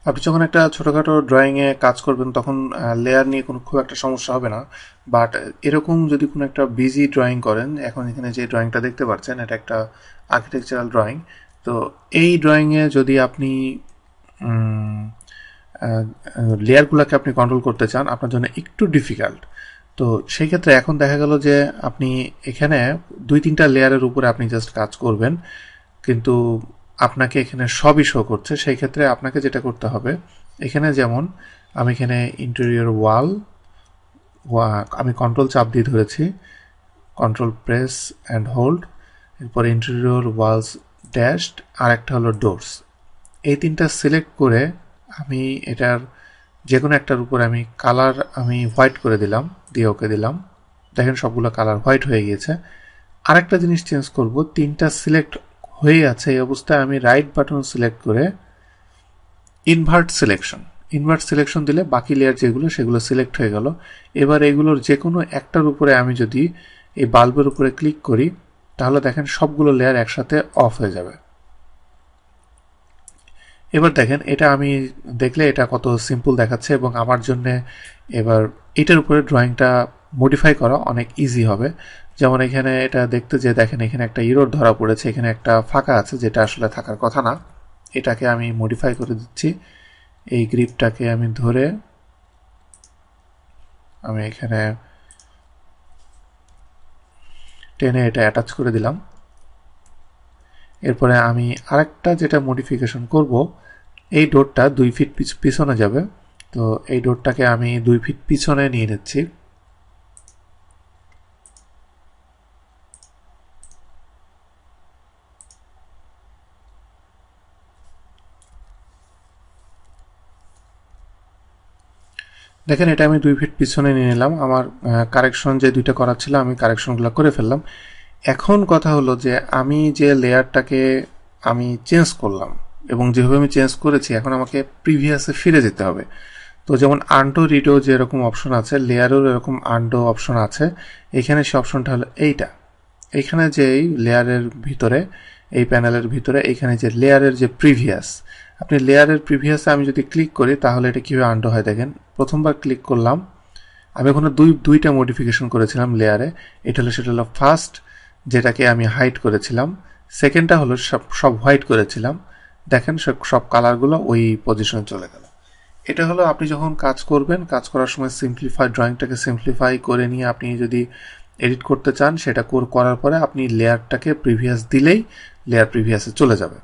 আপনি যখন একটা ছোটোখাটো ড্রয়িংয়ে কাজ করবেন তখন লেয়ার নিয়ে কোনো খুব একটা সমস্যা হবে না। বাট এরকম যদি কোনো একটা বিজি ড্রয়িং করেন, এখন এখানে যে ড্রয়িংটা দেখতে পাচ্ছেন এটা একটা আর্কিটেকচারাল ড্রয়িং। তো এই ড্রয়িংয়ে যদি আপনি লেয়ারগুলোকে আপনি কন্ট্রোল করতে চান, আপনার জন্য একটু ডিফিকাল্ট। তো সেই ক্ষেত্রে এখন দেখা গেল যে আপনি এখানে 2-3টা লেয়ারের উপরে আপনি জাস্ট কাজ করবেন, কিন্তু আপনাকে এখানে সবই শো করছে। সেই ক্ষেত্রে আপনাকে যেটা করতে হবে, এখানে যেমন আমি এখানে ইন্টেরিয়র ওয়াল, আমি কন্ট্রোল চাপ দিয়ে ধরেছি, কন্ট্রোল প্রেস অ্যান্ড হোল্ড, এরপর ইন্টেরিয়র ওয়ালস ড্যাশড, আর একটা হলো ডোরস। এই 3টা সিলেক্ট করে আমি এটার যে কোনো একটার উপর আমি কালার আমি হোয়াইট করে দিলাম, দিয়ে ওকে দিলাম। দেখেন সবগুলো কালার হোয়াইট হয়ে গিয়েছে। আরেকটা জিনিস চেঞ্জ করব, 3টা সিলেক্ট হয়ে আছে এই অবস্থায় আমি রাইট বাটন সিলেক্ট করে ইনভার্ট সিলেকশন দিলে বাকি লেয়ার যেগুলো সেগুলো সিলেক্ট হয়ে গেল। এবার এগুলোর যে কোনো একটার উপরে আমি যদি এই বাল্বের উপরে ক্লিক করি, তাহলে দেখেন সবগুলো লেয়ার একসাথে অফ হয়ে যাবে। এবার দেখেন এটা আমি দেখলে এটা কত সিম্পল দেখাচ্ছে, এবং আমার জন্য এবার এটার উপরে ড্রয়িংটা মডিফাই করা অনেক ইজি হবে। যেমন এখানে এটা দেখতে যে দেখেন এখানে একটা ইরর ধরা পড়েছে, এখানে একটা ফাঁকা আছে যেটা আসলে থাকার কথা না। এটাকে আমি মডিফাই করে দিচ্ছি। এই গ্রিপটাকে আমি ধরে আমি এখানে টেনে এটা অ্যাটাচ করে দিলাম। এরপরে আমি আরেকটা যেটা মডিফিকেশন করব, এই ডোরটা 2 ফিট পিছনে যাবে। তো এই ডোরটাকে আমি 2 ফিট পিছনে নিয়ে নিচ্ছি। দেখেন এটা আমি 2 ফিট পিছনে নিয়ে নিলাম। আমার কারেকশন যে 2টা করার ছিল আমি কারেকশনগুলো করে ফেললাম। এখন কথা হলো যে আমি যে লেয়ারটাকে আমি চেঞ্জ করলাম এবং যেভাবে আমি চেঞ্জ করেছি, এখন আমাকে প্রিভিয়াসে ফিরে যেতে হবে। তো যেমন আন্ডো রিডো যেরকম অপশন আছে, লেয়ারেও এরকম আন্ডো অপশন আছে। এখানে সে অপশনটা হলো এইটা। এখানে যে এই লেয়ারের ভিতরে, এই প্যানেলের ভিতরে এখানে যে লেয়ারের যে প্রিভিয়াস, আপনি লেয়ারের প্রিভিয়াসে আমি যদি ক্লিক করি তাহলে এটা কীভাবে আন্ডো হয় দেখেন। প্রথমবার ক্লিক করলাম, আমি ওখানে দুইটা মডিফিকেশন করেছিলাম লেয়ারে। সেটা হলো ফার্স্ট, যেটাকে আমি হাইড করেছিলাম। সেকেন্ডটা হলো সব হোয়াইট করেছিলাম। দেখেন সব কালারগুলো ওই পজিশনে চলে গেল। এটা হলো আপনি যখন কাজ করবেন, কাজ করার সময় ড্রয়িংটাকে সিম্পলিফাই করে নিয়ে আপনি যদি এডিট করতে চান, সেটা করার পরে আপনি লেয়ারটাকে প্রিভিয়াস দিলেই লেয়ার প্রিভিয়াসে চলে যাবে।